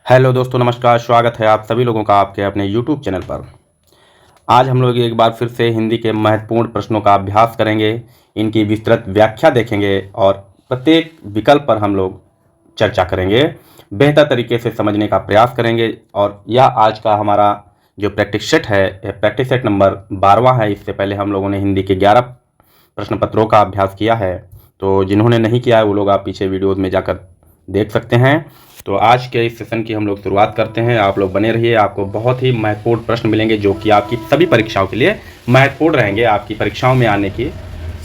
Hello दोस्तों, नमस्कार। स्वागत है आप सभी लोगों का आपके अपने यूट्यूब चैनल पर। आज हम लोग एक बार फिर से हिंदी के महत्वपूर्ण प्रश्नों का अभ्यास करेंगे, इनकी विस्तृत व्याख्या देखेंगे और प्रत्येक विकल्प पर हम लोग चर्चा करेंगे, बेहतर तरीके से समझने का प्रयास करेंगे। और यह आज का हमारा जो प्रैक्टिस सेट है, यह प्रैक्टिस सेट नंबर 12वां है। इससे पहले हम लोगों ने हिंदी के 11 प्रश्न पत्रों का अभ्यास किया है, तो जिन्होंने नहीं किया है वो लोग आप पीछे वीडियोज़ में जाकर देख सकते हैं। तो आज के इस सेशन की हम लोग शुरुआत करते हैं। आप लोग बने रहिए, आपको बहुत ही महत्वपूर्ण प्रश्न मिलेंगे जो कि आपकी सभी परीक्षाओं के लिए महत्वपूर्ण रहेंगे, आपकी परीक्षाओं में आने की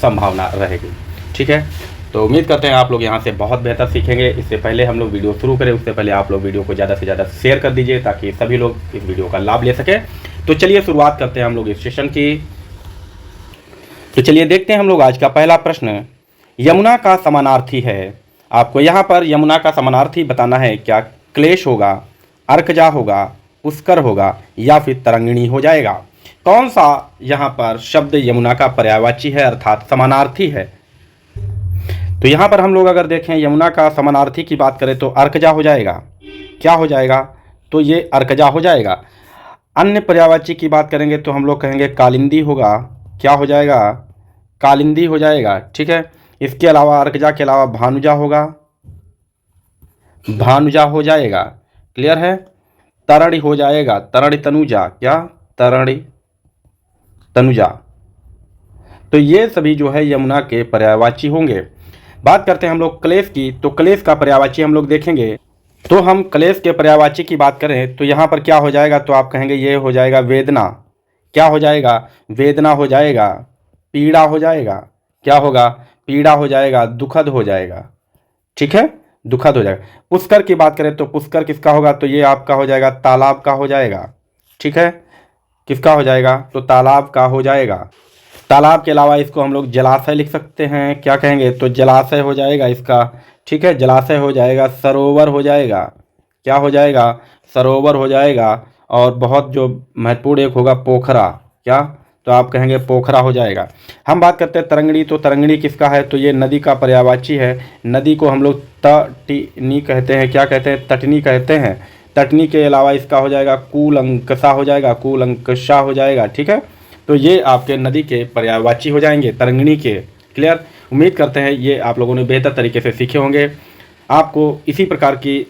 संभावना रहेगी। ठीक है, तो उम्मीद करते हैं आप लोग यहाँ से बहुत बेहतर सीखेंगे। इससे पहले हम लोग वीडियो शुरू करें उससे पहले आप लोग वीडियो को ज़्यादा से ज़्यादा शेयर कर दीजिए ताकि सभी लोग इस वीडियो का लाभ ले सकें। तो चलिए शुरुआत करते हैं हम लोग इस सेशन की। तो चलिए देखते हैं हम लोग आज का पहला प्रश्न। यमुना का समानार्थी है। आपको यहाँ पर यमुना का समानार्थी बताना है। क्या क्लेश होगा, अर्कजा होगा, पुष्कर होगा या फिर तरंगिणी हो जाएगा? कौन सा यहाँ पर शब्द यमुना का पर्यायवाची है अर्थात समानार्थी है? तो यहाँ पर हम लोग अगर देखें यमुना का समानार्थी की बात करें तो अर्कजा हो जाएगा। क्या हो जाएगा? तो ये अर्कजा हो जाएगा। अन्य पर्यायवाची की बात करेंगे तो हम लोग कहेंगे कालिंदी होगा। क्या हो जाएगा? कालिंदी हो जाएगा। ठीक है, इसके अलावा अर्कजा के अलावा भानुजा होगा, भानुजा हो जाएगा। क्लियर है? तरणी हो जाएगा, तरणी तनुजा। क्या? तरणी तनुजा। तो ये सभी जो है यमुना के पर्यायवाची होंगे। बात करते हैं हम लोग क्लेश की, तो क्लेश का पर्यायवाची हम लोग देखेंगे। तो हम क्लेश के पर्यायवाची की बात करें तो यहाँ पर क्या हो जाएगा? तो आप कहेंगे ये हो जाएगा वेदना। क्या हो जाएगा? वेदना हो जाएगा। पीड़ा हो जाएगा। क्या होगा? पीड़ा हो जाएगा, दुखद हो जाएगा। ठीक है, दुखद हो जाएगा। पुष्कर की बात करें तो पुष्कर किसका होगा? तो ये आपका हो जाएगा तालाब का हो जाएगा। ठीक है, किसका हो जाएगा? तो तालाब का हो जाएगा। तालाब के अलावा इसको हम लोग जलाशय लिख सकते हैं। क्या कहेंगे? तो जलाशय हो जाएगा इसका। ठीक है, जलाशय हो जाएगा। सरोवर हो जाएगा। क्या हो जाएगा? सरोवर हो जाएगा। और बहुत जो महत्वपूर्ण एक होगा पोखरा। क्या? तो आप कहेंगे पोखरा हो जाएगा। हम बात करते हैं तरंगिणी, तो तरंगिणी किसका है? तो ये नदी का पर्यायवाची है। नदी को हम लोग तटिनी कहते हैं। क्या कहते हैं? तटनी कहते हैं। तटनी के अलावा इसका हो जाएगा कूलंकषा हो जाएगा, कूलंकषा हो जाएगा। ठीक है, तो ये आपके नदी के पर्यायवाची हो जाएंगे तरंगिणी के। क्लियर? उम्मीद करते हैं ये आप लोगों ने बेहतर तरीके से सीखे होंगे। आपको इसी प्रकार की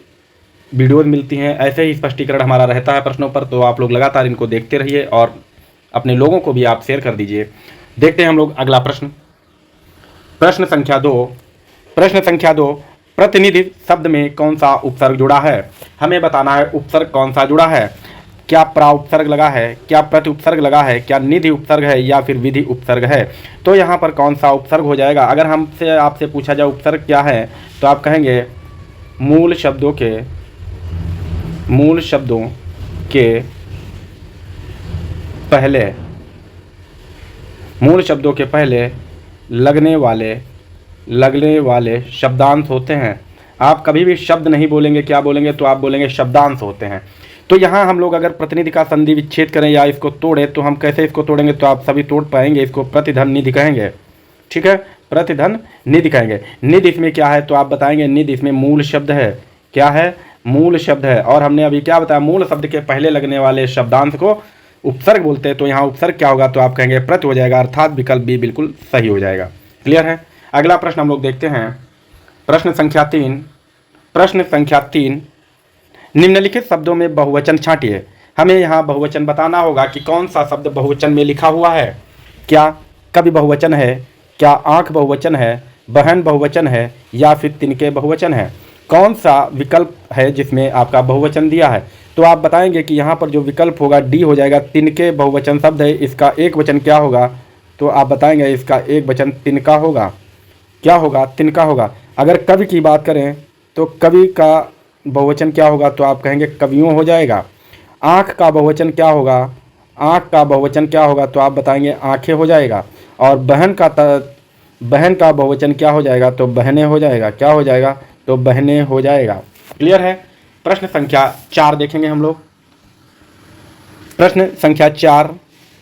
वीडियोज़ मिलती हैं, ऐसे ही स्पष्टीकरण हमारा रहता है प्रश्नों पर, तो आप लोग लगातार इनको देखते रहिए और अपने लोगों को भी आप शेयर कर दीजिए। देखते हैं हम लोग अगला प्रश्न। प्रश्न संख्या 2। प्रश्न संख्या 2, प्रतिनिधि शब्द में कौन सा उपसर्ग जुड़ा है? हमें बताना है उपसर्ग कौन सा जुड़ा है। क्या प्रा उपसर्ग लगा है, क्या प्रति उपसर्ग लगा है, क्या निधि उपसर्ग है या फिर विधि उपसर्ग है? तो यहाँ पर कौन सा उपसर्ग हो जाएगा? अगर हमसे आपसे पूछा जाए उपसर्ग क्या है तो आप कहेंगे मूल शब्दों के पहले लगने वाले शब्दांश होते हैं। आप कभी भी शब्द नहीं बोलेंगे, क्या बोलेंगे? तो आप बोलेंगे शब्दांश होते हैं। तो यहाँ हम लोग अगर प्रतिनिधि का संधि विच्छेद करें या इसको तोड़ें तो हम कैसे इसको तोड़ेंगे? तो आप सभी तोड़ पाएंगे। इसको प्रतिधन निधि कहेंगे। ठीक है, प्रतिधन निधि कहेंगे। निधि इसमें क्या है? तो आप बताएंगे निधि इसमें मूल शब्द है। क्या है? मूल शब्द है। और हमने अभी क्या बताया? मूल शब्द के पहले लगने वाले शब्दांश को उपसर्ग बोलते हैं। तो यहाँ उपसर्ग क्या होगा? तो आप कहेंगे प्रति हो जाएगा, अर्थात विकल्प बी बिल्कुल सही हो जाएगा। क्लियर है? अगला प्रश्न हम लोग देखते हैं। प्रश्न संख्या 3। प्रश्न संख्या 3, निम्नलिखित शब्दों में बहुवचन छांटिए। हमें यहाँ बहुवचन बताना होगा कि कौन सा शब्द बहुवचन में लिखा हुआ है। क्या कवि बहुवचन है, क्या आँख बहुवचन है, बहन बहुवचन है या फिर तिनके बहुवचन है? कौन सा विकल्प है जिसमें आपका बहुवचन दिया है? तो आप बताएंगे कि यहाँ पर जो विकल्प होगा डी हो जाएगा। तिनके बहुवचन शब्द है, इसका एक वचन क्या होगा? तो आप बताएंगे इसका एक वचन तिनका होगा। क्या होगा? तिनका होगा। अगर कवि की बात करें तो कवि का बहुवचन क्या होगा? तो आप कहेंगे कवियों हो जाएगा। आँख का बहुवचन क्या होगा? आँख का बहुवचन क्या होगा? तो आप बताएंगे आँखें हो जाएगा। और बहन का बहुवचन क्या हो जाएगा? तो बहनें हो जाएगा। क्या हो जाएगा? तो बहनें हो जाएगा। क्लियर है? प्रश्न संख्या 4 देखेंगे हम लोग। प्रश्न संख्या 4,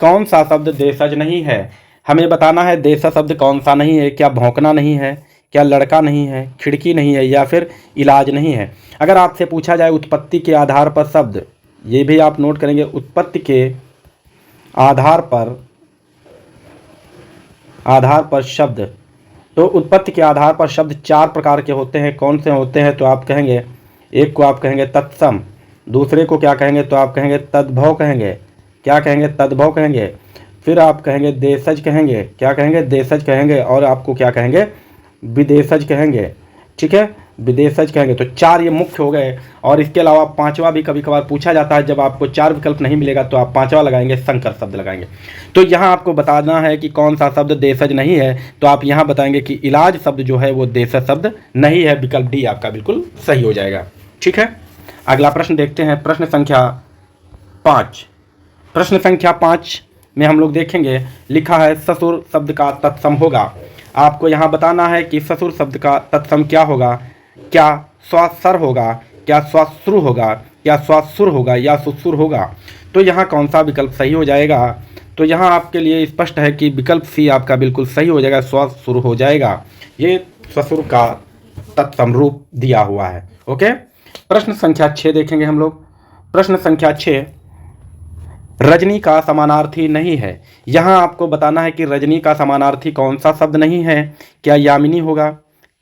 कौन सा शब्द देशज नहीं है? हमें बताना है देशज शब्द कौन सा नहीं है। क्या भौंकना नहीं है, क्या लड़का नहीं है, खिड़की नहीं है, या फिर इलाज नहीं है। अगर आपसे पूछा जाए उत्पत्ति के आधार पर शब्द, ये भी आप नोट करेंगे, उत्पत्ति के आधार पर शब्द, तो उत्पत्ति के आधार पर शब्द 4 प्रकार के होते हैं। कौन से होते हैं? तो आप कहेंगे, एक को आप कहेंगे तत्सम, दूसरे को क्या कहेंगे? तो आप कहेंगे तद्भव कहेंगे। क्या कहेंगे? तद्भव कहेंगे। फिर आप कहेंगे देशज कहेंगे। क्या कहेंगे? देशज कहेंगे। और आपको क्या कहेंगे? विदेशज कहेंगे। ठीक है, विदेशज कहेंगे। तो 4 ये मुख्य हो गए। और इसके अलावा 5वां भी कभी कभार पूछा जाता है। जब आपको 4 विकल्प नहीं मिलेगा तो आप 5वां लगाएंगे, संकर शब्द लगाएंगे। तो यहाँ आपको बताना है कि कौन सा शब्द देशज नहीं है। तो आप यहाँ बताएंगे कि इलाज शब्द जो है वो देशज शब्द नहीं है। विकल्प डी आपका बिल्कुल सही हो जाएगा। ठीक है, अगला प्रश्न देखते हैं। प्रश्न संख्या 5। प्रश्न संख्या 5 में हम लोग देखेंगे, लिखा है ससुर शब्द का तत्सम होगा। आपको यहाँ बताना है कि ससुर शब्द का तत्सम क्या होगा। क्या स्वासर होगा, क्या स्वाश्रु होगा, क्या स्वासुर होगा, या सुसुर होगा। तो यहाँ कौन सा विकल्प सही हो जाएगा? तो यहाँ आपके लिए स्पष्ट है कि विकल्प सी आपका बिल्कुल सही हो जाएगा, स्वासुर हो जाएगा। ये ससुर का तत्सम रूप दिया हुआ है। ओके, प्रश्न संख्या 6 देखेंगे हम लोग। प्रश्न संख्या 6, रजनी का समानार्थी नहीं है। यहाँ आपको बताना है कि रजनी का समानार्थी कौन सा शब्द नहीं है। क्या यामिनी होगा,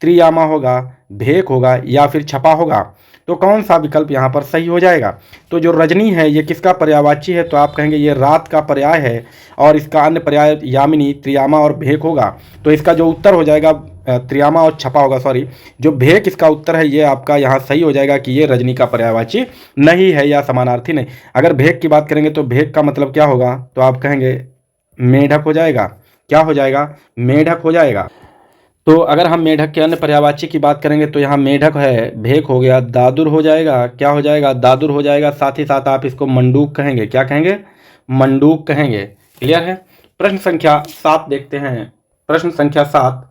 त्रियामा होगा, भेक होगा, या फिर छपा होगा। तो कौन सा विकल्प यहाँ पर सही हो जाएगा? तो जो रजनी है ये किसका पर्यायवाची है? तो आप कहेंगे ये रात का पर्याय है, और इसका अन्य पर्याय यामिनी, त्रियामा और भेक होगा। तो इसका जो उत्तर हो जाएगा त्रियामा और छपा होगा, सॉरी, जो भेक इसका उत्तर है ये आपका यहाँ सही हो जाएगा कि ये रजनी का पर्यायवाची नहीं है या समानार्थी नहीं। अगर भेक की बात करेंगे तो भेक का मतलब क्या होगा? तो आप कहेंगे मेढक हो जाएगा। क्या हो जाएगा? मेढक हो जाएगा। तो अगर हम मेढक के अन्य पर्यायवाची की बात करेंगे तो यहाँ मेढक है, भेक हो गया, दादुर हो जाएगा। क्या हो जाएगा? दादुर हो जाएगा। साथ ही साथ आप इसको मंडूक कहेंगे। क्या कहेंगे? मंडूक कहेंगे। क्लियर है। प्रश्न संख्या 7 देखते हैं। प्रश्न संख्या 7,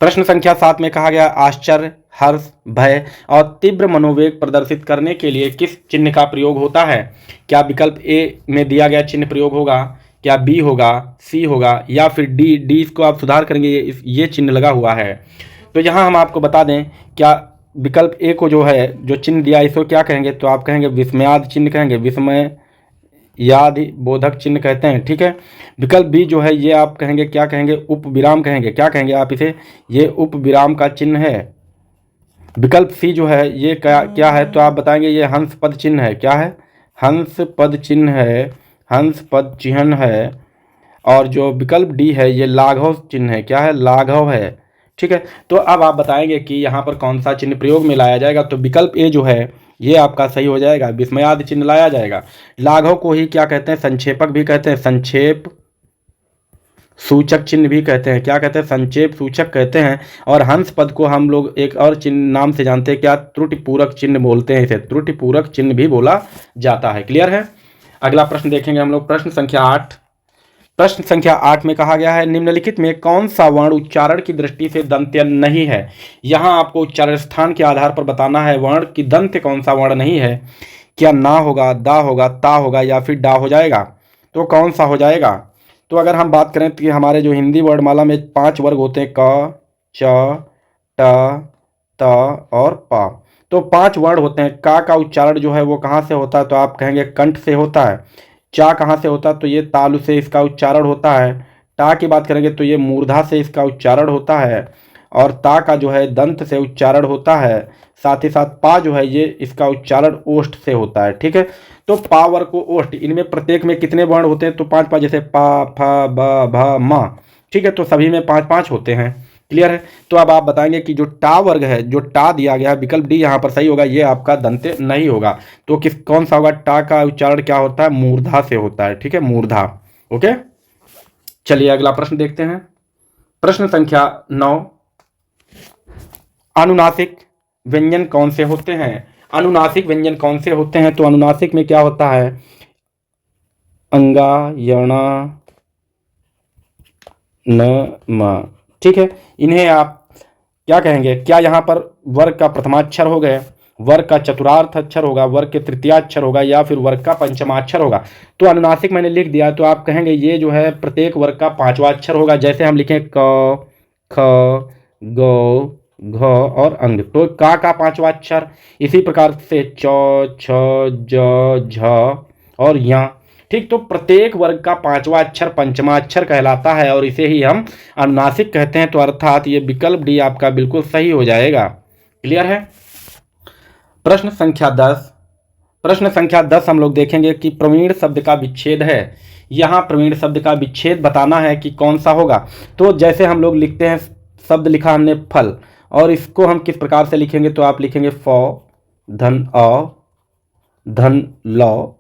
प्रश्न संख्या 7 में कहा गया आश्चर्य, हर्ष, भय और तीव्र मनोवेग प्रदर्शित करने के लिए किस चिन्ह का प्रयोग होता है। क्या विकल्प ए में दिया गया चिन्ह प्रयोग होगा, क्या बी होगा, सी होगा, या फिर डी। डी इसको आप सुधार करेंगे, ये चिन्ह लगा हुआ है। तो यहाँ हम आपको बता दें, क्या विकल्प ए को जो है जो चिन्ह दिया इसको क्या कहेंगे? तो आप कहेंगे विस्मयाद चिन्ह कहेंगे, विस्मय याद बोधक चिन्ह कहते हैं। ठीक है। विकल्प बी जो है ये आप कहेंगे, क्या कहेंगे? उप विराम कहेंगे। क्या कहेंगे आप इसे? ये उप विराम का चिन्ह है। विकल्प सी जो है ये क्या है? तो आप बताएंगे ये हंस पद चिन्ह है। क्या है? हंस पद चिन्ह है, हंस पद चिन्ह है। और जो विकल्प डी है ये लाघव चिन्ह है। क्या है? लाघव है। ठीक है। तो अब आप बताएंगे कि यहाँ पर कौन सा चिन्ह प्रयोग में लाया जाएगा। तो विकल्प ए जो है ये आपका सही हो जाएगा, विस्मयाद चिन्ह लाया जाएगा। लाघव को ही क्या कहते हैं? संक्षेपक भी कहते हैं, संक्षेप सूचक चिन्ह भी कहते हैं। क्या कहते हैं? संक्षेप सूचक कहते हैं। और हंस पद को हम लोग एक और चिन्ह नाम से जानते हैं, क्या? त्रुटिपूरक चिन्ह बोलते हैं इसे, त्रुटिपूरक चिन्ह भी बोला जाता है। क्लियर है। अगला प्रश्न देखेंगे हम लोग, प्रश्न संख्या 8। प्रश्न संख्या 8 में कहा गया है निम्नलिखित में कौन सा वर्ण उच्चारण की दृष्टि से दंत्य नहीं है। यहाँ आपको उच्चारण स्थान के आधार पर बताना है वर्ण की दंत्य कौन सा वर्ण नहीं है। क्या ना होगा, दा होगा, ता होगा, या फिर डा हो जाएगा। तो कौन सा हो जाएगा? तो अगर हम बात करें कि हमारे जो हिंदी वर्णमाला में 5 वर्ग होते हैं, क, च, ट, त और प। तो 5 वर्ण होते हैं। का उच्चारण जो है वो कहाँ से होता है? तो आप कहेंगे कंठ से होता है। चा कहाँ से होता है? तो ये तालु से इसका उच्चारण होता है। टा की बात करेंगे तो ये मूर्धा से इसका उच्चारण होता है। और ता का जो है दंत से उच्चारण होता है। साथ ही साथ पा जो है ये इसका उच्चारण ओष्ठ से होता है। ठीक है। तो पा वर्ग को ओष्ठ, इनमें प्रत्येक में कितने वर्ण होते हैं? तो 5 जैसे पा, फ, ब, भ, म। ठीक है। तो सभी में 5 होते हैं। क्लियर है। तो अब आप बताएंगे कि जो टा वर्ग है, जो टा दिया गया है, विकल्प डी यहाँ पर सही होगा, ये आपका दंत्य नहीं होगा। तो कौन सा होगा? टा का उच्चारण क्या होता है? मूर्धा से होता है। ठीक है, मूर्धा। ओके, चलिए अगला प्रश्न देखते हैं। प्रश्न संख्या 9, अनुनासिक व्यंजन कौन से होते हैं? अनुनासिक व्यंजन कौन से होते हैं? तो अनुनासिक में क्या होता है? अंगा, यणा, न, म। ठीक है। इन्हें आप क्या कहेंगे? क्या यहाँ पर वर्ग का प्रथमाक्षर हो गए? वर्ग का चतुर्थांश अक्षर होगा, वर्ग के तृतीयाक्षर होगा, या फिर वर्ग का पंचमाक्षर होगा। तो अनुनासिक मैंने लिख दिया, तो आप कहेंगे ये जो है प्रत्येक वर्ग का पांचवा अक्षर होगा। जैसे हम लिखें क, ख, ग, घ और अंग, तो का पांचवा अक्षर। इसी प्रकार से च, छ, ज, झ और या। ठीक, तो प्रत्येक वर्ग का पांचवा अक्षर पंचमा अक्षर कहलाता है और इसे ही हम अनुनासिक कहते हैं। तो अर्थात ये विकल्प डी आपका बिल्कुल सही हो जाएगा। क्लियर है। प्रश्न संख्या 10। प्रश्न संख्या 10 हम लोग देखेंगे कि प्रवीण शब्द का विच्छेद है। यहाँ प्रवीण शब्द का विच्छेद बताना है कि कौन सा होगा। तो जैसे हम लोग लिखते हैं, शब्द लिखा हमने फल, और इसको हम किस प्रकार से लिखेंगे, तो आप लिखेंगे फ धन अ धन ल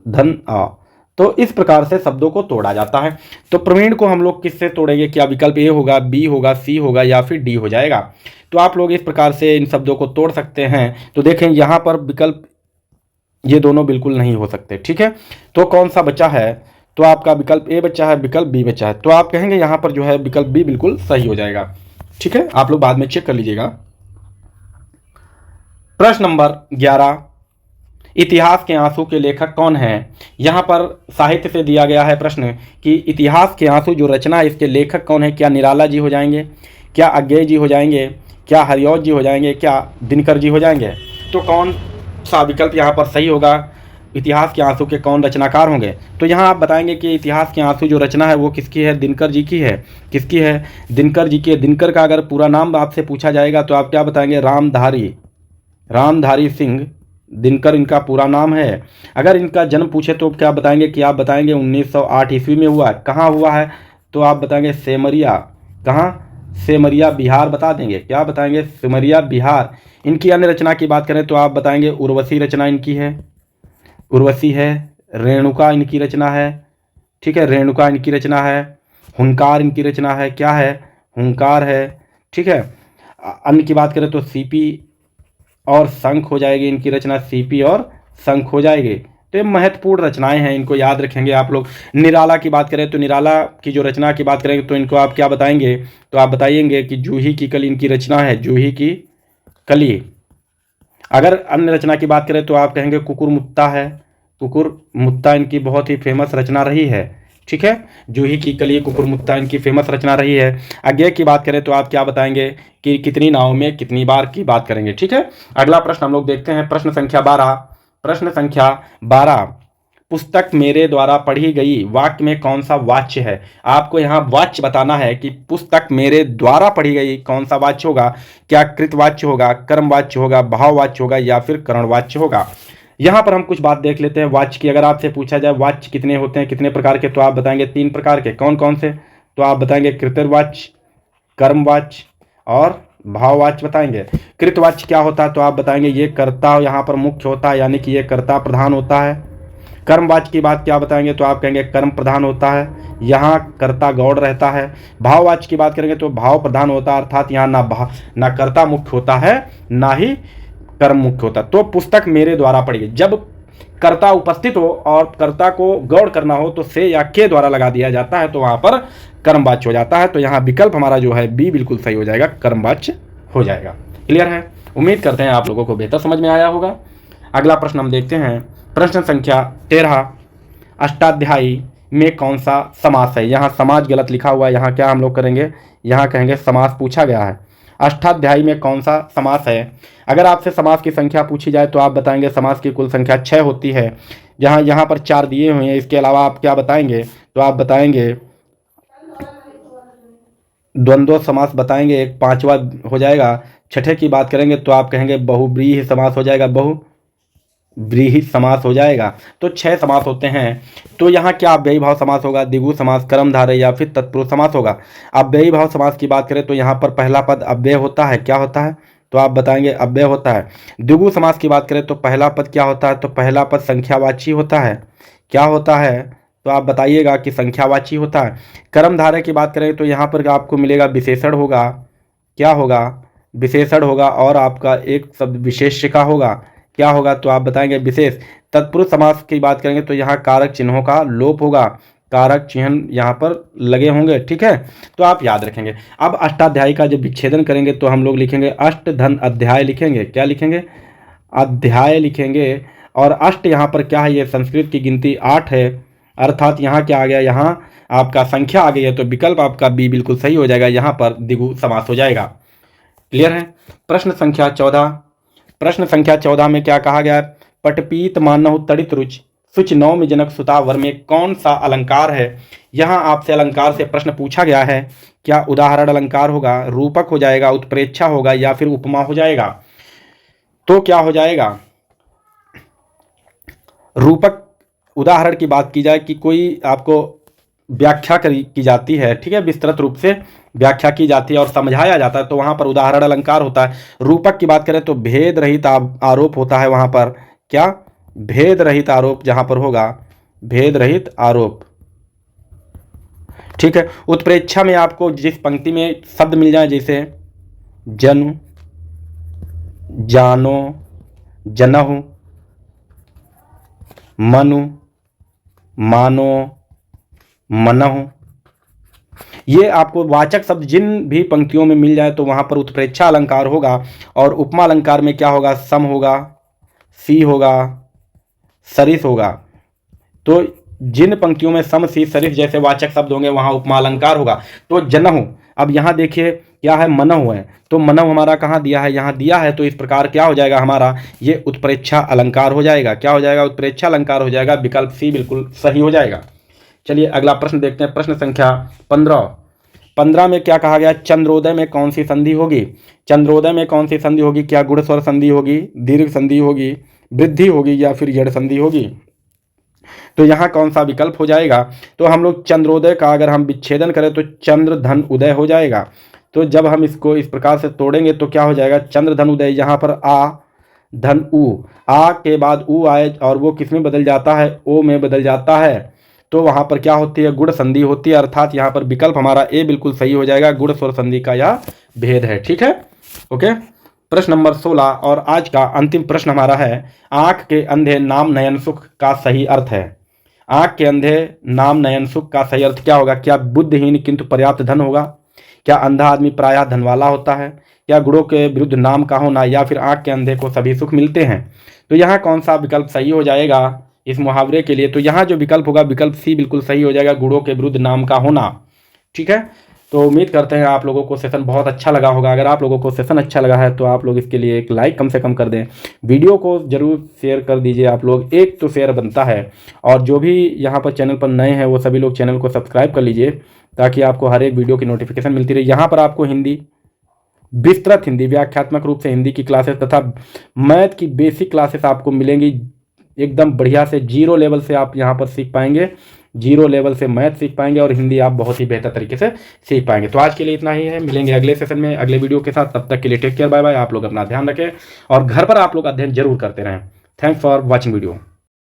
धन आ। तो इस प्रकार से शब्दों को तोड़ा जाता है। तो प्रवीण को हम लोग किससे तोड़ेंगे, क्या विकल्प ए होगा, बी होगा, सी होगा या फिर डी हो जाएगा। तो आप लोग इस प्रकार से इन शब्दों को तोड़ सकते हैं। तो देखें यहाँ पर विकल्प ये दोनों बिल्कुल नहीं हो सकते। ठीक है, तो कौन सा बचा है, तो आपका विकल्प ए बचा है, विकल्प बी बचा है। तो आप कहेंगे यहाँ पर जो है विकल्प बी बिल्कुल सही हो जाएगा। ठीक है, आप लोग बाद में चेक कर लीजिएगा। प्रश्न नंबर 11, इतिहास के आंसू के लेखक कौन हैं। यहाँ पर साहित्य से दिया गया है प्रश्न कि इतिहास के आंसू जो रचना है इसके लेखक कौन है। क्या निराला जी हो जाएंगे, क्या अज्ञेय जी हो जाएंगे, क्या हरिऔध जी हो जाएंगे, क्या दिनकर जी हो जाएंगे। तो कौन सा विकल्प यहाँ पर सही होगा, इतिहास के आंसू के कौन रचनाकार होंगे। तो यहाँ आप बताएंगे कि इतिहास के आंसू जो रचना है वो किसकी है, दिनकर जी की है। किसकी है, दिनकर जी की है। दिनकर का अगर पूरा नाम आपसे पूछा जाएगा तो आप क्या बताएंगे, रामधारी सिंह दिनकर इनका पूरा नाम है। अगर इनका जन्म पूछे तो क्या बताएंगे, कि आप बताएंगे 1908 ईस्वी में हुआ। कहाँ हुआ है, तो आप बताएंगे सेमरिया। कहाँ, सेमरिया बिहार बता देंगे। क्या बताएंगे, सेमरिया बिहार। इनकी अन्य रचना की बात करें तो आप बताएंगे उर्वशी रचना इनकी है, उर्वशी है। रेणुका इनकी रचना है। ठीक है, रेणुका इनकी रचना है। हुंकार इनकी रचना है। क्या है, हुंकार है। ठीक है, अन्य की बात करें तो सीपी और शंख हो जाएगी इनकी रचना, सीपी और शंख हो जाएगी। तो ये महत्वपूर्ण रचनाएं हैं, इनको याद रखेंगे आप लोग। निराला की बात करें तो निराला की जो रचना की बात करेंगे तो इनको आप क्या बताएंगे, तो आप बताइएंगे कि जूही की कली इनकी रचना है, जूही की कली। अगर अन्य रचना की बात करें तो आप कहेंगे कुकुरमुत्ता है, कुकुरमुत्ता इनकी बहुत ही फेमस रचना रही है। ठीक है, जूही की कली, कुकुरमुत्ता इनकी फेमस रचना रही है। अज्ञेय की बात करें तो आप क्या बताएंगे कि कितनी नाव में कितनी बार की बात करेंगे। ठीक है, अगला प्रश्न हम लोग देखते हैं, प्रश्न संख्या 12। प्रश्न संख्या 12, पुस्तक मेरे द्वारा पढ़ी गई वाक्य में कौन सा वाच्य है। आपको यहाँ वाच्य बताना है कि पुस्तक मेरे द्वारा पढ़ी गई कौन सा वाच्य होगा। क्या कृतवाच्य होगा, कर्मवाच्य होगा, भाववाच्य होगा या फिर करणवाच्य होगा। यहाँ पर हम कुछ बात देख लेते हैं वाच्य की। अगर आपसे पूछा जाए वाच्य कितने होते हैं, कितने प्रकार के, तो आप बताएंगे 3 प्रकार के। कौन कौन से, तो आप बताएंगे कृतवाच्य, कर्मवाच्य और भाववाच्य बताएंगे। कृतवाच्य क्या होता है, तो आप बताएंगे ये कर्ता यहाँ पर मुख्य होता है, यानी कि ये कर्ता प्रधान होता है। कर्मवाच्य की बात क्या बताएंगे, तो आप कहेंगे कर्म प्रधान होता है, यहाँ कर्ता गौड़ रहता है। भाववाच्य की बात करेंगे तो भाव प्रधान होता है, अर्थात यहाँ ना कर्ता मुख्य होता है ना ही कर्म मुख्य होता। तो पुस्तक मेरे द्वारा पढ़ी गई, जब कर्ता उपस्थित हो और कर्ता को गौड़ करना हो तो से या के द्वारा लगा दिया जाता है, तो वहां पर कर्मवाच्य हो जाता है। तो यहाँ विकल्प हमारा जो है बी बिल्कुल सही हो जाएगा, कर्मवाच्य हो जाएगा। क्लियर है, उम्मीद करते हैं आप लोगों को बेहतर समझ में आया होगा। अगला प्रश्न हम देखते हैं, प्रश्न संख्या 13, अष्टाध्यायी में कौन सा समास है। यहाँ समाज गलत लिखा हुआ है, यहाँ क्या हम लोग करेंगे, यहाँ कहेंगे समास पूछा गया है। अष्टाध्यायी में कौन सा समास है। अगर आपसे समास की संख्या पूछी जाए तो आप बताएंगे समास की कुल संख्या 6 होती है, जहाँ यहाँ पर 4 दिए हुए हैं। इसके अलावा आप क्या बताएंगे, तो आप बताएंगे द्वंद्व समास बताएंगे, एक 5वां हो जाएगा। छठे की बात करेंगे तो आप कहेंगे बहुव्रीहि समास हो जाएगा, बहुव्रीहि समास हो जाएगा। तो 6 समास होते हैं। तो यहाँ क्या अव्ययी भाव समास होगा, द्विगु समास, कर्मधारय या फिर तत्पुरुष समास होगा। अव्ययी भाव समास की बात करें तो यहाँ पर पहला पद अव्यय होता है। क्या होता है, तो आप बताएंगे अव्यय होता है। द्विगु समास की बात करें तो पहला पद क्या होता है, तो पहला पद संख्यावाची होता है। क्या होता है, तो आप बताइएगा कि संख्यावाची होता है। कर्मधारय की बात करें तो यहाँ पर आपको मिलेगा विशेषण होगा। क्या होगा, विशेषण होगा और आपका एक शब्द विशेष्य का होगा। क्या होगा, तो आप बताएंगे विशेष। तत्पुरुष समास की बात करेंगे तो यहाँ कारक चिन्हों का लोप होगा। कारक चिन्ह यहाँ पर लगे होंगे, ठीक है, तो आप याद रखेंगे। अब अष्टाध्यायी का जब विच्छेदन करेंगे तो हम लोग लिखेंगे अष्ट धन अध्याय लिखेंगे। क्या लिखेंगे? अध्याय लिखेंगे। और अष्ट यहाँ पर क्या है? ये संस्कृत की गिनती 8 है, अर्थात यहाँ क्या आ गया? यहाँ आपका संख्या आ गई है, तो विकल्प आपका बी बिल्कुल सही हो जाएगा। यहाँ पर द्विगु समास हो जाएगा। क्लियर है? प्रश्न संख्या 14। प्रश्न संख्या 14 में क्या कहा गया है? पटपीत मानहु तड़ित रुच सुच नौमि जनक सुतावर में कौन सा अलंकार है? यहाँ आपसे अलंकार से प्रश्न पूछा गया है। क्या उदाहरण अलंकार होगा, रूपक हो जाएगा, उत्प्रेक्षा होगा, या फिर उपमा हो जाएगा? तो क्या हो जाएगा? रूपक उदाहरण की बात की जाए कि कोई आपको व्याख्या की जाती है, ठीक है, विस्तृत रूप से व्याख्या की जाती है और समझाया जाता है, तो वहां पर उदाहरण अलंकार होता है। रूपक की बात करें तो भेद रहित आरोप होता है वहां पर। क्या? भेद रहित आरोप जहां पर होगा, भेद रहित आरोप, ठीक है। उत्प्रेक्षा में आपको जिस पंक्ति में शब्द मिल जाए, जैसे जनु, जानो, जनहु, मनु, मानो, मनहु, ये आपको वाचक शब्द जिन भी पंक्तियों में मिल जाए तो वहां पर उत्प्रेक्षा अलंकार होगा। और उपमा अलंकार में क्या होगा? सम होगा, सी होगा, सरिस होगा। तो जिन पंक्तियों में सम, सी, सरिस जैसे वाचक शब्द होंगे वहां उपमा अलंकार होगा। तो जनहु, अब यहां देखिए क्या है? मनहु है, तो मनहु हमारा कहां दिया है? यहां दिया है, तो इस प्रकार क्या हो जाएगा हमारा? ये उत्प्रेक्षा अलंकार हो जाएगा। क्या हो जाएगा? उत्प्रेक्षा अलंकार हो जाएगा। विकल्प सी बिल्कुल सही हो जाएगा। चलिए अगला प्रश्न देखते हैं। प्रश्न संख्या 15 में क्या कहा गया? चंद्रोदय में कौन सी संधि होगी? चंद्रोदय में कौन सी संधि होगी? क्या गुण स्वर संधि होगी, दीर्घ संधि होगी, वृद्धि होगी, या फिर यड़ संधि होगी? तो यहाँ कौन सा विकल्प हो जाएगा? तो हम लोग चंद्रोदय का अगर हम विच्छेदन करें तो चंद्र धन उदय हो जाएगा। तो जब हम इसको इस प्रकार से तोड़ेंगे तो क्या हो जाएगा? चंद्र धन उदय। यहाँ पर आ धन उ, आ के बाद उ आए और वो किस में बदल जाता है? ओ में बदल जाता है। तो वहां पर क्या होती है? गुण संधि होती है, अर्थात यहाँ पर विकल्प हमारा ए बिल्कुल सही हो जाएगा। गुण स्वर संधि का यह भेद है, ठीक है, ओके। प्रश्न नंबर 16 और आज का अंतिम प्रश्न हमारा है, आंख के अंधे नाम नयन सुख का सही अर्थ है। आंख के अंधे नाम नयन सुख का सही अर्थ क्या होगा? क्या बुद्धिहीन किंतु पर्याप्त धन होगा? क्या अंधा आदमी प्रायः धन वाला होता है? क्या गुणों के विरुद्ध नाम का होना? या फिर आंख के अंधे को सभी सुख मिलते हैं? तो यहाँ कौन सा विकल्प सही हो जाएगा इस मुहावरे के लिए? तो यहाँ जो विकल्प होगा, विकल्प सी बिल्कुल सही हो जाएगा, गुणों के विरुद्ध नाम का होना, ठीक है। तो उम्मीद करते हैं आप लोगों को सेशन बहुत अच्छा लगा होगा। अगर आप लोगों को सेशन अच्छा लगा है तो आप लोग इसके लिए एक लाइक कम से कम कर दें, वीडियो को जरूर शेयर कर दीजिए आप लोग, एक तो शेयर बनता है। और जो भी यहाँ पर चैनल पर नए हैं वो सभी लोग चैनल को सब्सक्राइब कर लीजिए ताकि आपको हर एक वीडियो की नोटिफिकेशन मिलती रहे। यहाँ पर आपको हिंदी, विस्तृत हिंदी, व्याख्यात्मक रूप से हिंदी की क्लासेस तथा मैथ की बेसिक क्लासेस आपको मिलेंगी एकदम बढ़िया से। 0 लेवल से आप यहाँ पर सीख पाएंगे, 0 लेवल से मैथ सीख पाएंगे और हिंदी आप बहुत ही बेहतर तरीके से सीख पाएंगे। तो आज के लिए इतना ही है, मिलेंगे अगले सेशन में अगले वीडियो के साथ। तब तक के लिए टेक केयर, बाय बाय। आप लोग अपना ध्यान रखें और घर पर आप लोग अध्ययन जरूर करते रहें। Thanks for watching video.